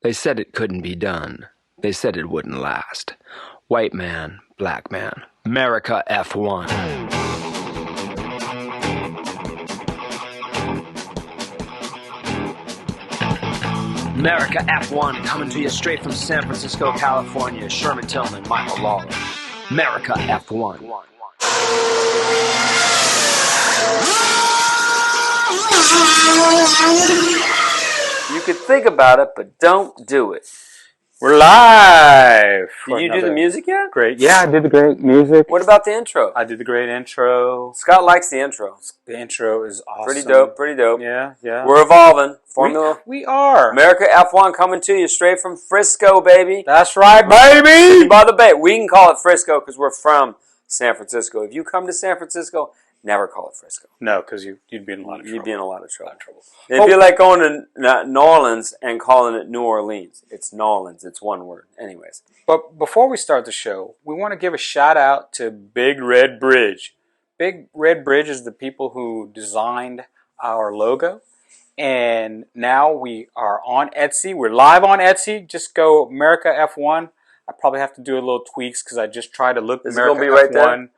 They said it couldn't be done. They said it wouldn't last. White man, black man. America F1. America F1 coming to you straight from San Francisco, California. Sherman Tillman, Michael Lawler. America F1. You could think about it, but don't do it. We're live. Did you do the music yet? Great. Yeah, I did the great music. What about the intro? I did the great intro. Scott likes the intro. The intro is awesome. Pretty dope. Yeah. We're evolving. Formula. We are. America F1 coming to you straight from Frisco, baby. That's right, baby. By the bay. We can call it Frisco because we're from San Francisco. If you come to San Francisco, never call it Frisco. No, because you'd be in a lot of trouble. You'd be in a lot of trouble. It'd be like going to New Orleans and calling it New Orleans. It's New Orleans. It's one word. Anyways. But before we start the show, we want to give a shout out to Big Red Bridge. Big Red Bridge is the people who designed our logo. And now we are on Etsy. We're live on Etsy. Just go America F1. I probably have to do a little tweaks because I just tried to look America F1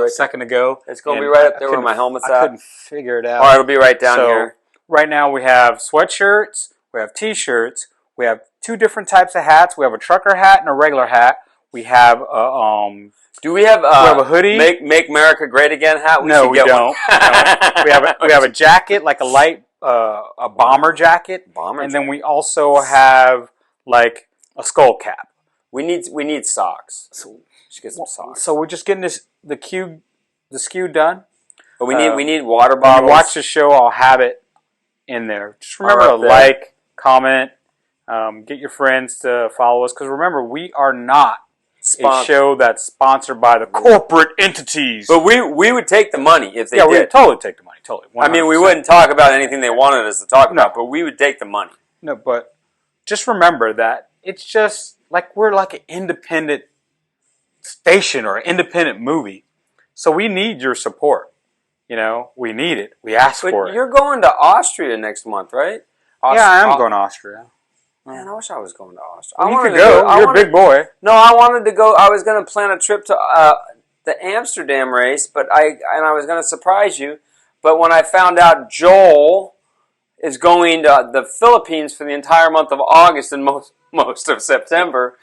a second ago. It's going to be right up there where my helmet's at. I couldn't figure it out. All right, it'll be right down here. Right now we have sweatshirts, we have t-shirts, we have two different types of hats. We have a trucker hat and a regular hat. We have do we have a hoodie? Make America Great Again hat? No, we don't. No. We have a jacket, like a light a bomber jacket. And then we also have like a skull cap. We need socks. So we should get some socks. So we're just getting the SKU done. But we need water bottles. When you watch the show, I'll have it in there. Just remember to like, comment, get your friends to follow us. Because remember, we are not a show that's sponsored by the corporate entities. But we would take the money if they did. Yeah, we would totally take the money. Totally. 100%. I mean, we wouldn't talk about anything they wanted us to talk about, but we would take the money. No, but just remember that it's just like we're like an independent station or an independent movie. So we need your support. You know, we need it. We ask for it. But you're going to Austria next month, right? Yeah, I am going to Austria. Man, I wish I was going to Austria. You could go. You're a big boy. No, I wanted to go. I was going to plan a trip to the Amsterdam race, but I was going to surprise you. But when I found out Joel is going to the Philippines for the entire month of August and most of September,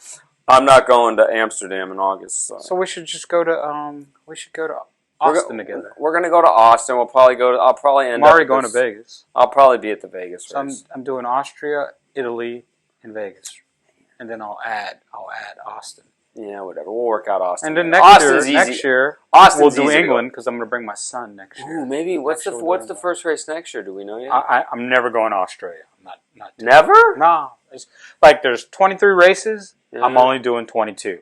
I'm not going to Amsterdam in August. So we should just go to Austin together. We're going to go to Austin. We'll probably go to. I'll probably end. I'm already going to Vegas. I'll probably be at the Vegas race. So I'm doing Austria, Italy, and Vegas, and then I'll add Austin. Yeah, whatever. We'll work out Austin. And then next year, we'll do England because I'm going to bring my son next year. Ooh, maybe what's the first race next year? Do we know yet? I'm never going to Australia. I'm not never. No, it's like there's 23 races. Yeah. I'm only doing 22.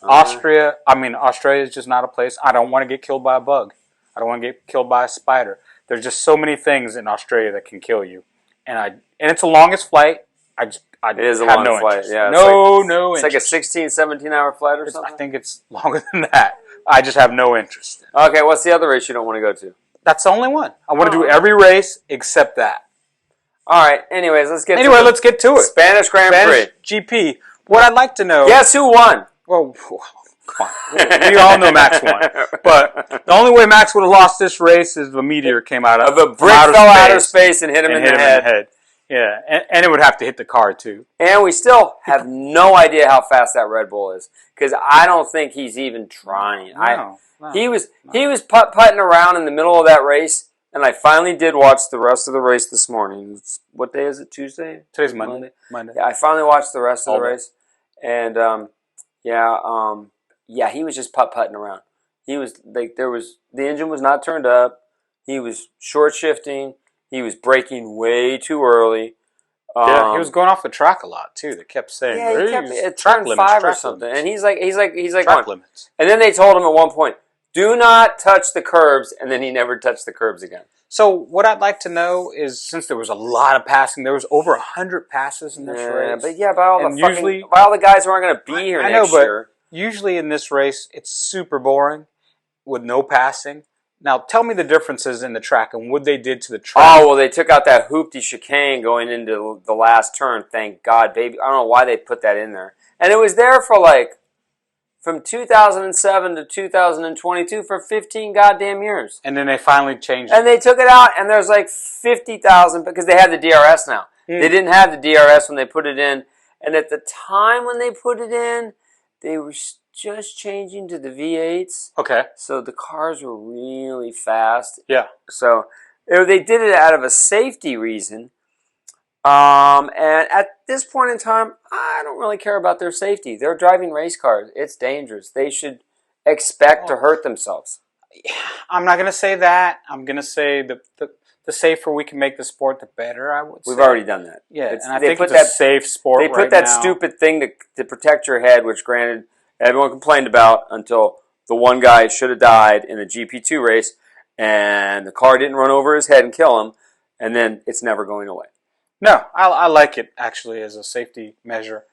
Australia is just not a place. I don't want to get killed by a bug. I don't want to get killed by a spider. There's just so many things in Australia that can kill you, and it's the longest flight. It is a long flight. Yeah, it's like a 16, 17-hour flight or something. I think it's longer than that. I just have no interest. Okay, what's the other race you don't want to go to? That's the only one. I want to do every race except that. All right. Anyways, let's get to it. Spanish Grand Prix. GP. What I'd like to know. Guess who won? Well, come on. We all know Max won. But the only way Max would have lost this race is the meteor came out of a brick fell out of space and hit him in the head. Yeah, and it would have to hit the car too. And we still have no idea how fast that Red Bull is because I don't think he's even trying. No. He was putt-putting around in the middle of that race, and I finally did watch the rest of the race this morning. What day is it? Tuesday? Today's Monday. Yeah, I finally watched the rest of the race, and he was just putt-putting around. He was like the engine was not turned up. He was short shifting. He was braking way too early. Yeah, he was going off the track a lot too. They kept saying, track limits, 5 or something, and he's like track limits. And then they told him at one point, "Do not touch the curbs," and then he never touched the curbs again. So what I'd like to know is, since there was a lot of passing, there was over 100 passes in this race. But by all the guys who aren't going to be here next year. Usually in this race, it's super boring with no passing. Now, tell me the differences in the track and what they did to the track. Oh, well, they took out that hoopty chicane going into the last turn. Thank God, baby. I don't know why they put that in there. And it was there for from 2007 to 2022 for 15 goddamn years. And then they finally changed it. And they took it out, and there's 50,000 because they have the DRS now. They didn't have the DRS when they put it in. And at the time when they put it in, they were just changing to the V8s. Okay. So the cars were really fast. Yeah. So they did it out of a safety reason. And at this point in time, I don't really care about their safety. They're driving race cars. It's dangerous. They should expect to hurt themselves. I'm not going to say that. I'm going to say the safer we can make the sport, the better, I would say. We've already done that. Yeah, and I think it's a safe sport right now. They put that stupid thing to protect your head, which granted, everyone complained about until the one guy should have died in a GP2 race, and the car didn't run over his head and kill him, and then it's never going away. No, I like it, actually, as a safety measure.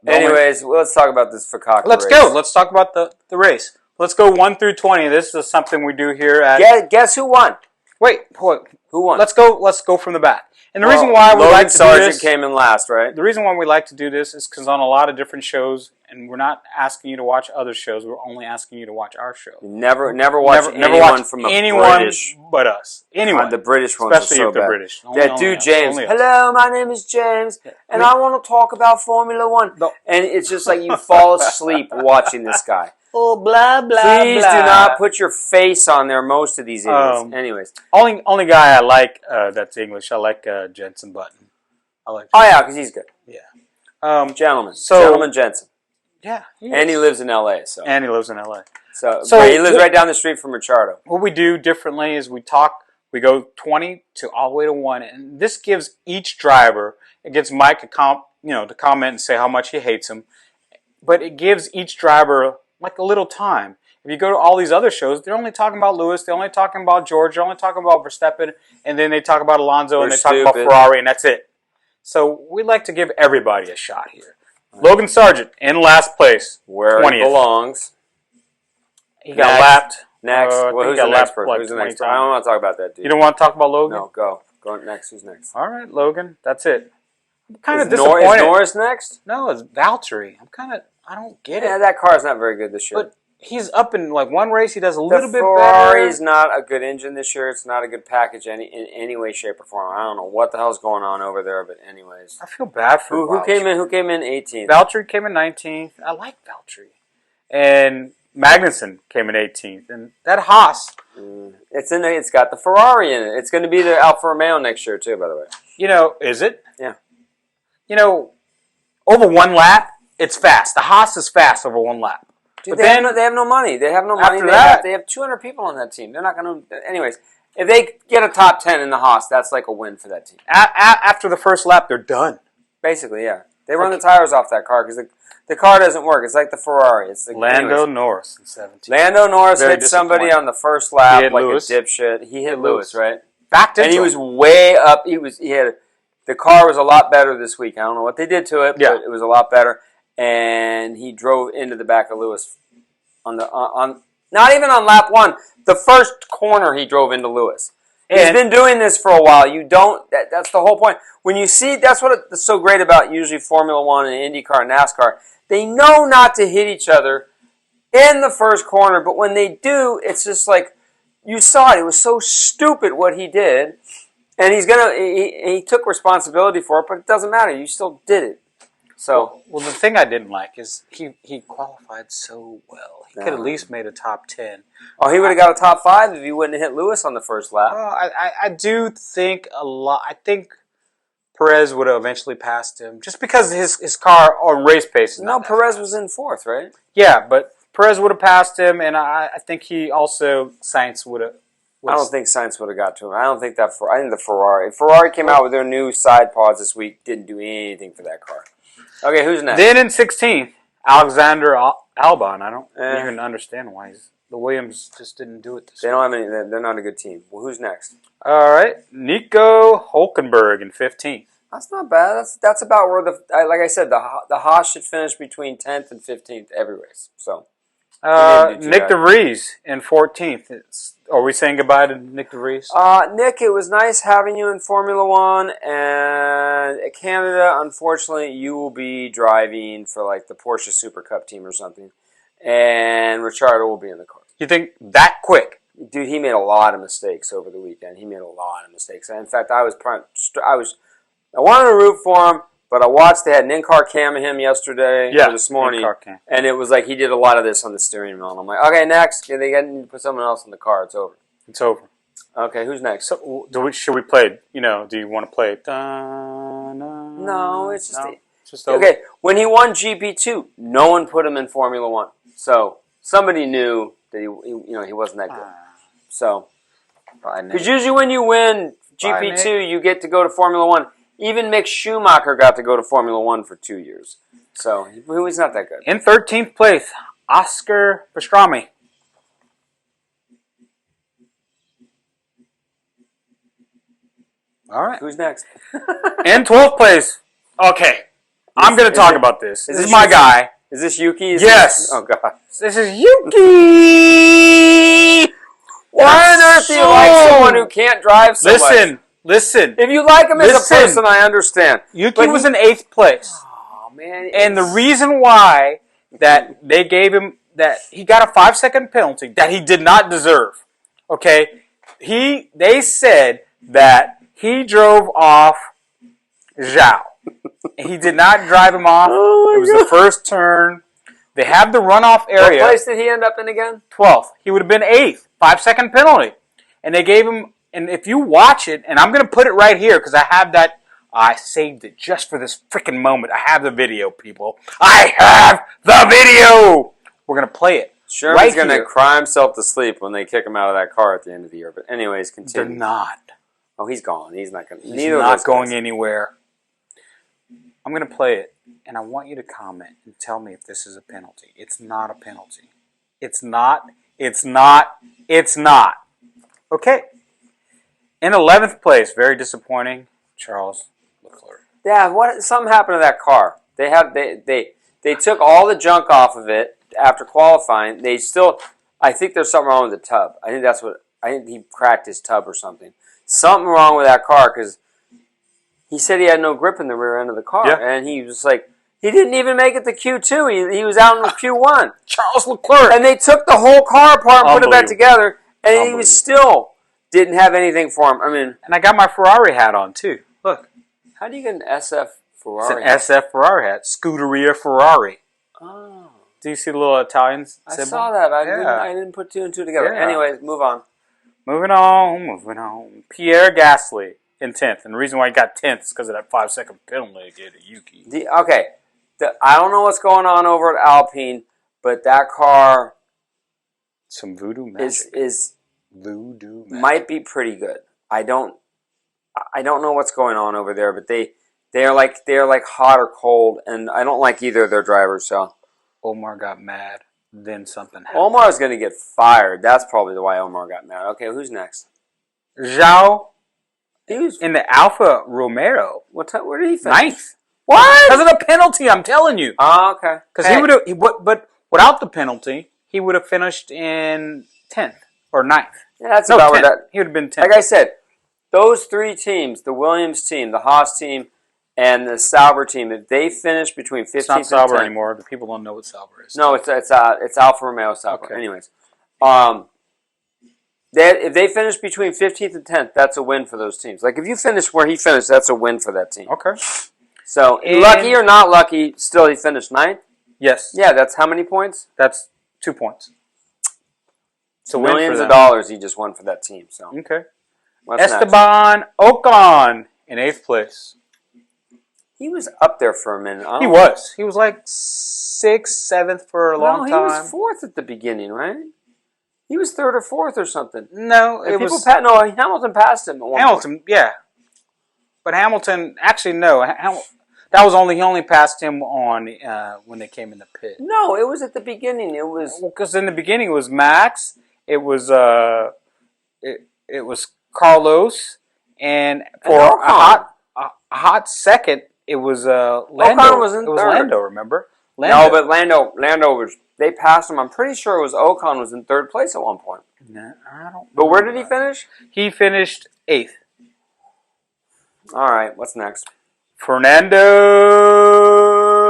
Anyways, let's talk about this Fakaka race. Let's go. Let's talk about the race. Let's go 1 through 20. This is something we do here at... Guess who won? Wait. Who won? Let's go from the back. And the reason why we like to do Sargent this... came in last, right? The reason why we like to do this is because on a lot of different shows, and we're not asking you to watch other shows, we're only asking you to watch our show. Never watch anyone from British... but us. Anyone. The British ones especially are so if they're bad. British. That dude James. Hello, my name is James, and I want to talk about Formula One. No. And it's just like you fall asleep watching this guy. Oh, blah, blah, Please do not put your face on there, most of these idiots. Anyways. Only guy I like that's English, I like Jensen Button. I like. Oh, yeah, because he's good. Yeah. Gentleman Jensen. Yeah. And he lives in L.A. And he lives in L.A. So he lives right down the street from Ricciardo. What we do differently is we go 20 to all the way to 1, and this gives each driver, it gives Mike to comment and say how much he hates him, but it gives each driver like a little time. If you go to all these other shows, they're only talking about Lewis, they're only talking about George, they're only talking about Verstappen, and then they talk about Alonso, and they talk about Ferrari, and that's it. So we like to give everybody a shot here. Logan Sargent in last place, where 20th. He belongs. He got lapped. Next. Who's the next person? Who's the next person? I don't want to talk about that, dude. You don't want to talk about Logan? No, go. Go next. Who's next? All right, Logan. That's it. I'm kind of disappointed. Is Norris next? No, it's Valtteri. I don't get it. Yeah, that car's not very good this year. But he's up in one race. He does a little bit better. Ferrari's not a good engine this year. It's not a good package in any way, shape, or form. I don't know what the hell's going on over there, but anyways. I feel bad for who came in. Who came in 18th? Valtteri came in 19th. I like Valtteri. And Magnussen came in 18th. And that Haas. It's got the Ferrari in it. It's going to be the Alfa Romeo next year too, by the way. Is it? Yeah. Over 1 lap, it's fast. The Haas is fast over 1 lap. Dude, they have no money. They have no money. They have 200 people on that team. They're not going to... Anyways, if they get a top 10 in the Haas, that's like a win for that team. After the first lap, they're done. Basically, yeah. They run the tires off that car because the car doesn't work. It's like the Ferrari. It's Lando Norris in 17. Lando Norris hit somebody on the first lap like Lewis. A dipshit. He hit Lewis, right? Backed into him. And he was way up. The car was a lot better this week. I don't know what they did to it, but it was a lot better. And he drove into the back of Lewis on not even on lap 1. The first corner he drove into Lewis. He's been doing this for a while. That's the whole point. When you see, that's what's so great about usually Formula 1 and IndyCar and NASCAR. They know not to hit each other in the first corner, but when they do, it's just like, you saw it. It was so stupid what he did. And he took responsibility for it, but it doesn't matter. You still did it. So well, the thing I didn't like is he qualified so well. He could at least made a top 10. Oh, he would have got a top 5 if he wouldn't have hit Lewis on the first lap. Well, I do think a lot. I think Perez would have eventually passed him just because his car on race pace is not Perez was in 4th, right? Yeah, but Perez would have passed him, and I think Sainz would have. I don't think Sainz would have got to him. I think the Ferrari came out with their new side pods this week. Didn't do anything for that car. Okay, who's next? Then in 16th, Alexander Albon. I don't even understand why the Williams just didn't do it this week. They don't have any. They're not a good team. Well, who's next? All right, Nico Hülkenberg in 15th. That's not bad. That's about where like I said, the Haas should finish between 10th and 15th every race. So Nick DeVries in 14th. Are we saying goodbye to Nick DeVries? Nick, it was nice having you in Formula One, and at Canada, unfortunately, you will be driving for like the Porsche Super Cup team or something, and Ricciardo will be in the car. You think that quick? Dude, he made a lot of mistakes over the weekend. He made a lot of mistakes. In fact, I wanted to root for him, but I watched. They had an in-car cam of him yesterday or this morning, and it was like he did a lot of this on the steering wheel. And I'm like, okay, next. They need to put someone else in the car. It's over. It's over. Okay, who's next? So, should we play it? Do you want to play it? No, it's just... It's just over. Okay, when he won GP2, no one put him in Formula One. So somebody knew that he wasn't that good. So, because usually when you win GP2, you get to go to Formula One. Even Mick Schumacher got to go to Formula One for 2 years. So he was not that good. In 13th place, Oscar Pastrami. All right. Who's next? In 12th place. Okay. I'm going to talk about this. This is my guy. Is this Yuki? Yes. Oh, God. This is Yuki! Why on earth do you like someone who can't drive so much? Listen. If you like him as a person, I understand. Yuki was in 8th place. Oh, man. And the reason why that they gave him, that he got a 5-second penalty that he did not deserve. Okay? They said that he drove off Zhao. He did not drive him off. Oh, it was the first turn. They have the runoff area. What place did he end up in again? 12th. He would have been 8th. 5-second penalty. And they gave him, and if you watch it, and I'm going to put it right here because I have that, I saved it just for this freaking moment. I have the video, people. I have the video! We're going to play it. Sherman's going to cry himself to sleep when they kick him out of that car at the end of the year. But anyways, continue. They're not. Oh, he's gone. He's not going. He's not going anywhere. I'm going to play it, and I want you to comment and tell me if this is a penalty. It's not a penalty. It's not. It's not. It's not. Okay. In 11th place, very disappointing, Charles Leclerc. Yeah, something happened to that car. They took all the junk off of it after qualifying. I think there's something wrong with the tub. I think he cracked his tub or something. Something wrong with that car because he said he had no grip in the rear end of the car. Yeah. And he was like, he didn't even make it to Q2. He was out in Q1. Charles Leclerc. And they took the whole car apart and put it back together, and he was still didn't have anything for him. I mean, and I got my Ferrari hat on too. Look. How do you get an SF Ferrari? It's an SF Ferrari hat. Scuderia Ferrari. Oh. Do you see the little Italians? I saw that. I didn't put two and two together. Yeah. Anyways, move on. Moving on. Pierre Gasly in 10th. And the reason why he got 10th is because of that 5-second penalty to Yuki. I don't know what's going on over at Alpine, but that car some voodoo magic. Is voodoo magic. Might be pretty good. I don't know what's going on over there, but they're like hot or cold, and I don't like either of their drivers. So Omar got mad. Then something happened. Omar's going to get fired. That's probably why Omar got mad. Okay, who's next? Zhao. He was in the Alfa Romeo. Where did he finish? 9th. What? Because of the penalty, I'm telling you. Oh, okay. Because he would have, but without the penalty, he would have finished in 10th or 9th. Yeah, that's about where that. He would have been 10th. Like I said, those three teams, the Williams team, the Haas team, and the Sauber team, if they finish between 15th and 10th... It's not Sauber anymore. The people don't know what Sauber is. No, it's Alfa Romeo Sauber. Okay. Anyways. If they finish between 15th and 10th, that's a win for those teams. Like, if you finish where he finished, that's a win for that team. Okay. So, lucky or not lucky, still he finished 9th? Yes. Yeah, that's how many points? That's 2 points. So millions of dollars he just won for that team. So okay. Esteban Ocon in 8th place. He was up there for a minute. He was. He was like 6th, 7th for a long time. He was 4th at the beginning, right? He was 3rd or 4th or something. No, Hamilton passed him at one point. Yeah. But Hamilton, actually, no. He only passed him on when they came in the pit. No, it was at the beginning. It was because in the beginning it was Max. It was it was Carlos, and for a hot second it was Lando. Ocon was in it was third. Lando. Remember, No, but Lando was. They passed him. I'm pretty sure it was Ocon was in third place at one point. No, I don't. But where did he finish? He finished 8th. All right, what's next? Fernando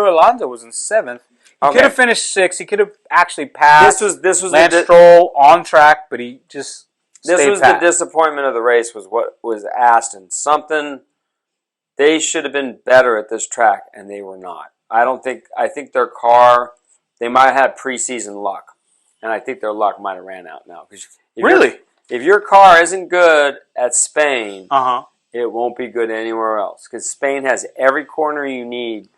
Alonso was in 7th. He could have finished 6th. He could have actually passed. This was Lance Stroll on track, but he just this was pat. The disappointment of the race was what was Aston. Something they should have been better at this track, and they were not. I think their car. They might have had preseason luck, and I think their luck might have ran out now. If your car isn't good at Spain, it won't be good anywhere else because Spain has every corner you need.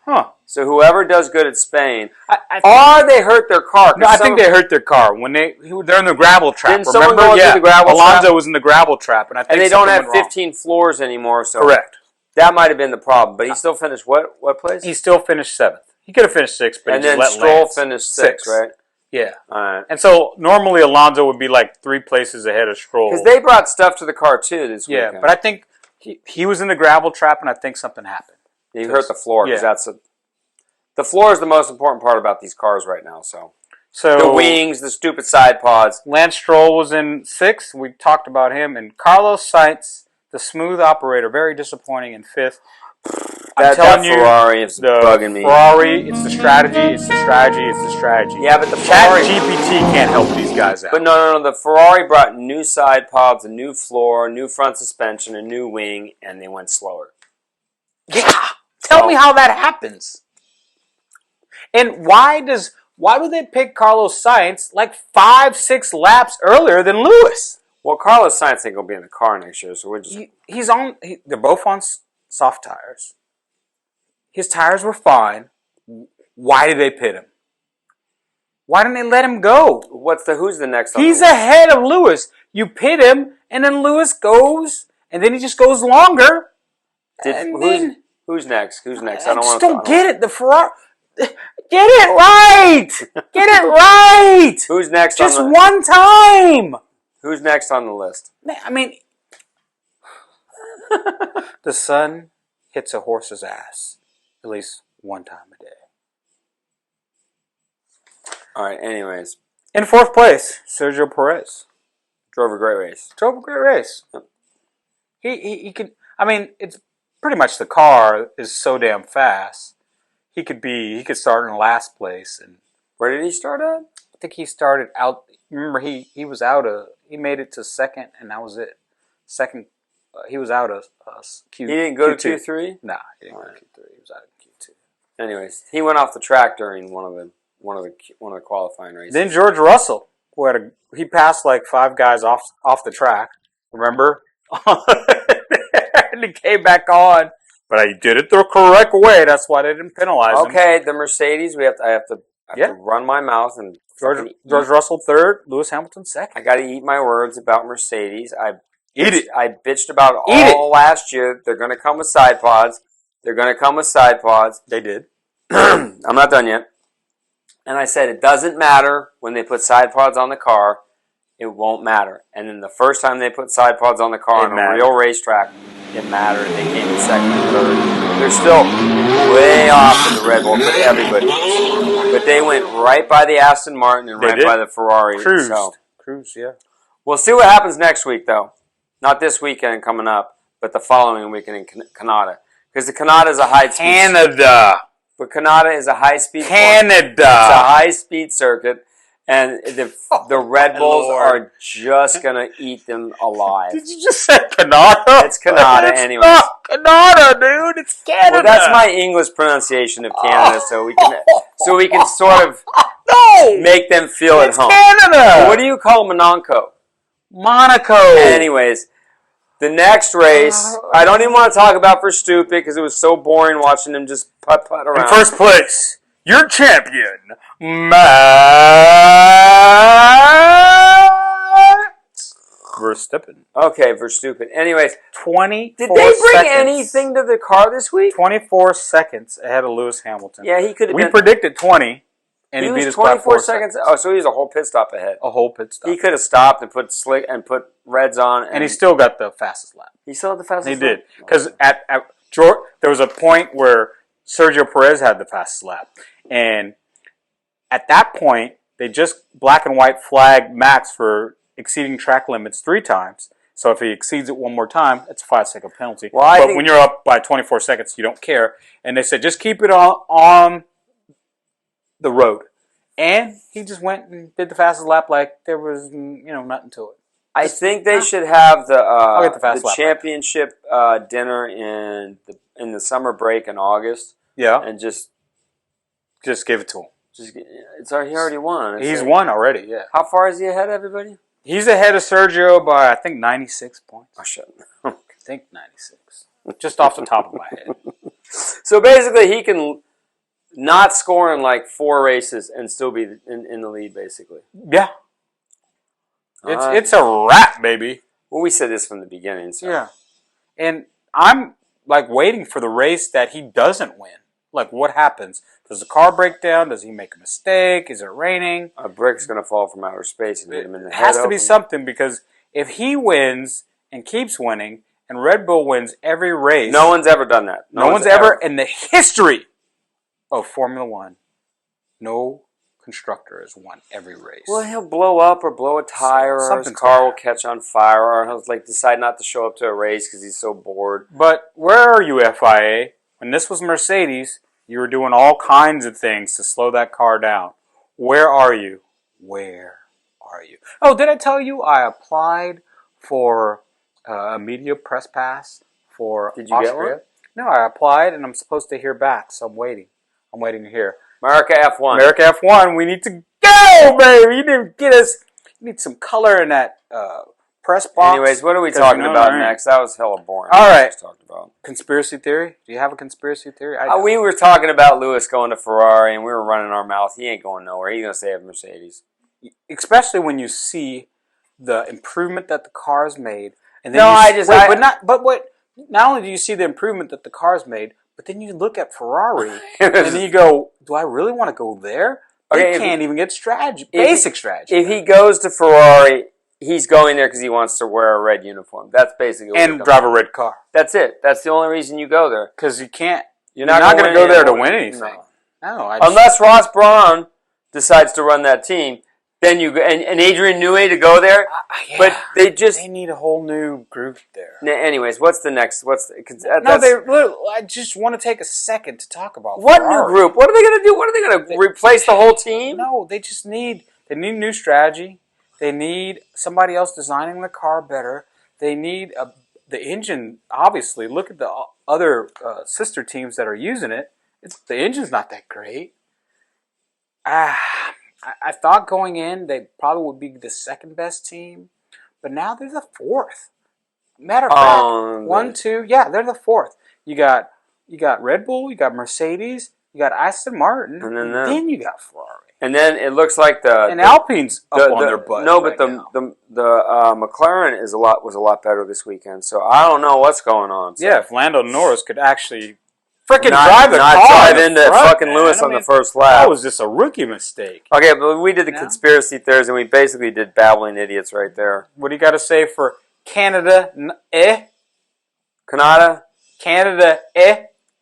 So whoever does good at Spain, or they hurt their car. No, I think they hurt their car when they're in the gravel trap. Didn't someone go into the gravel trap? Alonso was in the gravel trap, and I think they don't have 15 floors anymore. So correct. That might have been the problem, but he still finished what place? He still finished 7th. He could have finished 6th, but and he just then let Stroll Lance. finished 6th, right? Yeah. All right. And so normally Alonso would be like 3 places ahead of Stroll. Because they brought stuff to the car too this weekend. Yeah, but I think he was in the gravel trap, and I think something happened. He hurt the floor because the floor is the most important part about these cars right now. So the wings, the stupid side pods. Lance Stroll was in 6th. We talked about him, and Carlos Sainz, the smooth operator, very disappointing in 5th. I'm telling you, Ferrari is bugging me. Ferrari, it's the strategy, it's the strategy, it's the strategy. Yeah, but the Ferrari GPT can't help these guys out. But no. The Ferrari brought new side pods, a new floor, new front suspension, a new wing, and they went slower. Yeah, tell me how that happens. And why would they pick Carlos Sainz like 5-6 laps earlier than Lewis? Well, Carlos Sainz ain't gonna be in the car next year, so we're just. They're both on soft tires. His tires were fine. Why did they pit him? Why didn't they let him go? Who's the next? He's ahead of Lewis. You pit him, and then Lewis goes, and then he just goes longer. Who's next? Who's next? I don't get it. The Ferrari. Get it right. Get it right. Who's next? Just one time. Who's next on the list? I mean, the sun hits a horse's ass at least one time a day. All right, anyways. In 4th place, Sergio Perez. Drove a great race. Yep. He could, I mean, it's pretty much the car is so damn fast. He could start in last place. And where did he start at? I think he started out, remember he was out of, he made it to 2nd and that was it. Second, he was out of Q2. He didn't go to Q3? Nah, he didn't go to Q3. He was out of Q2. Anyways, he went off the track during one of the qualifying races. Then George Russell, he passed like 5 guys off the track. Remember? And he came back on, but he did it the correct way. That's why they didn't penalize him. Okay, the Mercedes. I have to run my mouth and George Russell 3rd, Lewis Hamilton 2nd. I got to eat my words about Mercedes. I bitched about last year. They're going to come with side pods. They did. I'm not done yet. And I said, it doesn't matter when they put side pods on the car. It won't matter. And then the first time they put side pods on the car on a real racetrack, it mattered. They came in 2nd and 3rd. They're still way off in the Red Bull, but everybody is. But they went right by the Aston Martin and by the Ferrari. Cruise, yeah. We'll see what happens next week, though. Not this weekend coming up, but the following weekend in Canada. Because the Canada is a high-speed... Canada! But Canada is a high-speed... Canada! It's a high-speed circuit, and the Red Bulls are just going to eat them alive. Did you just say Canada? It's Canada, anyways. It's not Canada, dude. It's Canada. Well, that's my English pronunciation of Canada, so we can sort of make them feel at home. Canada! Well, what do you call Monaco? Monaco. Anyways, the next race, I don't even want to talk about Verstappen because it was so boring watching him just putt around. In first place, your champion, Max Verstappen. Okay, Verstappen. Anyways, 24 did they bring seconds. anything to the car this week? 24 seconds ahead of Lewis Hamilton. Yeah, he could have. We predicted 20, and he beat us by 4 seconds. Oh, so he was a whole pit stop ahead. A whole pit stop. He could have stopped and put reds on, and he still got the fastest lap. He still had the fastest. He did, because at George, there was a point where Sergio Perez had the fastest lap, and at that point, they just black and white flag Max for exceeding track limits 3 times. So if he exceeds it one more time, it's a 5-second penalty. But when you're up by 24 seconds, you don't care. And they said, just keep it on the road. And he just went and did the fastest lap like there was, nothing to it. I think they should have the championship dinner in the summer break in August. Yeah. And just give it to him. He already won. He's won already, yeah. How far is he ahead of everybody? He's ahead of Sergio by, I think, 96 points. Oh, shit. I think 96. Just off the top of my head. So basically, he can not score in like 4 races and still be in the lead, basically. Yeah. It's a wrap, baby. Well, we said this from the beginning. So. Yeah. And I'm, waiting for the race that he doesn't win. What happens? Does the car break down? Does he make a mistake? Is it raining? A brick's going to fall from outer space and hit him in the head. It has to be something, because if he wins and keeps winning and Red Bull wins every race... No one's ever done that. No one's ever in the history of Formula One, no constructor has won every race. Well, he'll blow up or blow a tire, or his car will catch on fire, or he'll decide not to show up to a race because he's so bored. But where are you, FIA? When this was Mercedes, you were doing all kinds of things to slow that car down. Where are you? Where are you? Oh, did I tell you I applied for a media press pass for Did you Austria? Get one? No, I applied and I'm supposed to hear back, so I'm waiting. I'm waiting to hear. America F1. America F1, we need to go, baby! You need some color in that press box. Anyways, what are we talking about next? That was hella boring. All right. Talked about. Conspiracy theory? Do you have a conspiracy theory? We were talking about Lewis going to Ferrari, and we were running our mouth. He ain't going nowhere. He's going to stay at Mercedes. Especially when you see the improvement that the car's made. And then not only do you see the improvement that the car's made, but then you look at Ferrari, and then you go, do I really want to go there? They can't even get basic strategy. If he goes to Ferrari, he's going there because he wants to wear a red uniform. That's basically and drive a red car. That's it. That's the only reason you go there. Because you can't. You're not going to go there to win anything. No. Unless Ross Brawn decides to run that team, then you and Adrian Newey to go there. Yeah. But they need a whole new group there. Anyways, what's the next? I just want to take a second to talk about what Ferrari. New group? What are they going to do? What are they going to replace the whole team? No, they need new strategy. They need somebody else designing the car better. They need the engine. Obviously, look at the other sister teams that are using it. The engine's not that great. I thought going in they probably would be the second best team, but now they're the fourth. Matter of fact, 1, 2, yeah, they're the fourth. You got Red Bull, you got Mercedes, you got Aston Martin, and then you got Ferrari. And then it looks like Alpine's up on their butt. No, but the McLaren was a lot better this weekend. So I don't know what's going on. So. Yeah, if Lando Norris could actually freaking drive into fucking Lewis on the first lap. That was just a rookie mistake. Okay, but we did the conspiracy theories, and we basically did babbling idiots right there. What do you got to say for Canada? Canada?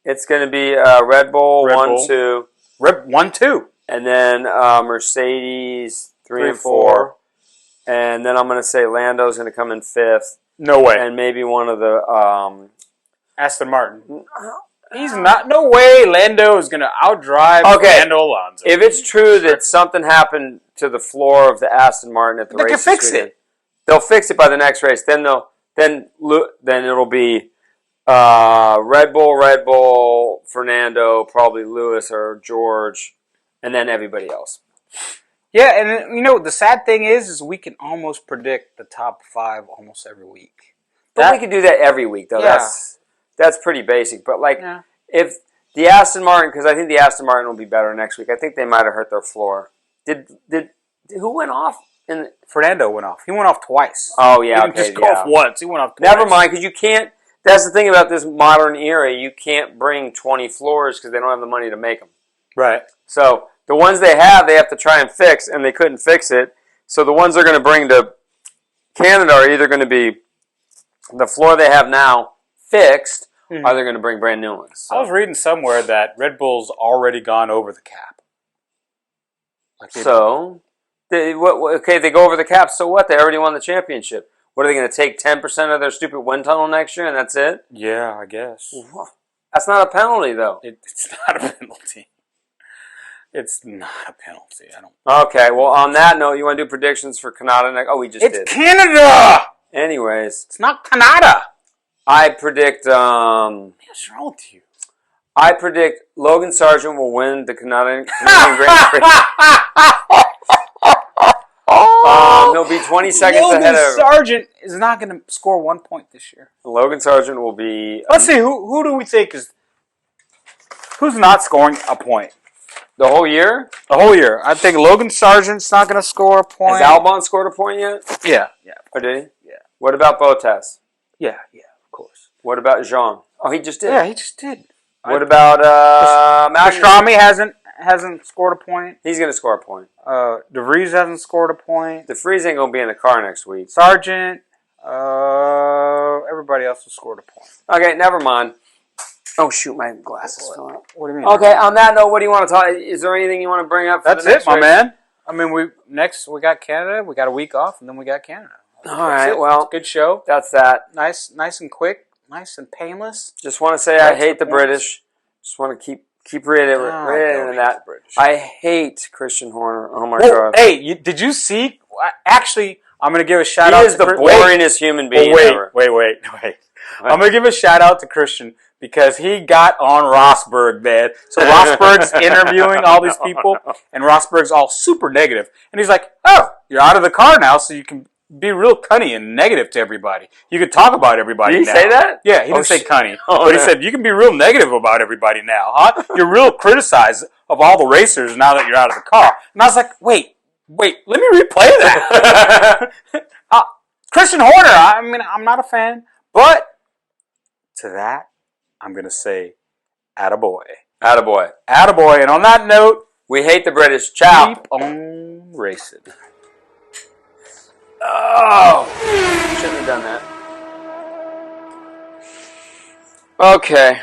It's going to be Red Bull 1, 2. 1, 2. And then Mercedes 3 and 4. And then I'm going to say Lando's going to come in 5th. No way. And maybe one of the Aston Martin. He's not. No way. Lando is going to outdrive Fernando Alonso. If it's true that something happened to the floor of the Aston Martin at the race, they can fix it. They'll fix it by the next race. Then it'll be Red Bull, Fernando, probably Lewis or George, and then everybody else. Yeah, and the sad thing is we can almost predict the top 5 almost every week. But we can do that every week, though. Yeah. That's pretty basic. But if the Aston Martin, because I think the Aston Martin will be better next week. I think they might have hurt their floor. Did who went off? Fernando went off. He went off twice. Oh yeah, he didn't just go off once. He went off twice. Never mind, because you can't. That's the thing about this modern era. You can't bring 20 floors because they don't have the money to make them. Right. So the ones they have to try and fix, and they couldn't fix it. So the ones they're going to bring to Canada are either going to be the floor they have now fixed, or they're going to bring brand new ones. So. I was reading somewhere that Red Bull's already gone over the cap. So, they go over the cap. So what? They already won the championship. What are they going to take 10% of their stupid wind tunnel next year, and that's it? Yeah, I guess. That's not a penalty, though. It's not a penalty. It's not a penalty. I don't. Okay. Well, on that note, you want to do predictions for Canada next? Oh, we just did. It's Canada. Anyways, it's not Canada. I predict. What's wrong with you? I predict Logan Sargent will win the Canadian Grand Prix. He'll be 20 seconds ahead of... Logan Sargent is not going to score 1 point this year. Logan Sargent will be... Let's see, who do we think is... Who's not scoring a point? The whole year? The whole year. I think Logan Sargent's not going to score a point. Has Albon scored a point yet? Yeah. Oh, did he? Yeah. What about Bottas? Yeah, of course. What about Jean? Oh, he just did. Yeah, he just did. What about Pastrami hasn't scored a point. He's going to score a point. De Vries hasn't scored a point. De Vries ain't going to be in the car next week. Sargent. Everybody else has scored a point. Okay, never mind. Oh, shoot, my glasses fell out. What do you mean? Okay, on that note, what do you want to talk? Is there anything you want to bring up? That's it, my man. I mean, we got Canada. We got a week off, and then we got Canada. All right, well, good show. That's that. Nice and quick, nice and painless. Just want to say I hate the British. Just want to keep reiterating that. I hate Christian Horner. Oh my God! Hey, did you see? Actually, I'm going to give a shout out. He is the boringest human being ever. Wait. I'm going to give a shout out to Christian because he got on Rosberg, man. So Rosberg's interviewing all these people, and Rosberg's all super negative. And he's like, oh, you're out of the car now, so you can be real cunny and negative to everybody. You can talk about everybody now. Did he say that? Yeah, he didn't say cunny. But he said, you can be real negative about everybody now, huh? You're real criticized of all the racers now that you're out of the car. And I was like, wait, let me replay that. Christian Horner, I mean, I'm not a fan, but to that, I'm going to say, attaboy. Attaboy. Attaboy. And on that note, we hate the British. Ciao. Keep on racing. Oh. Shouldn't have done that. Okay.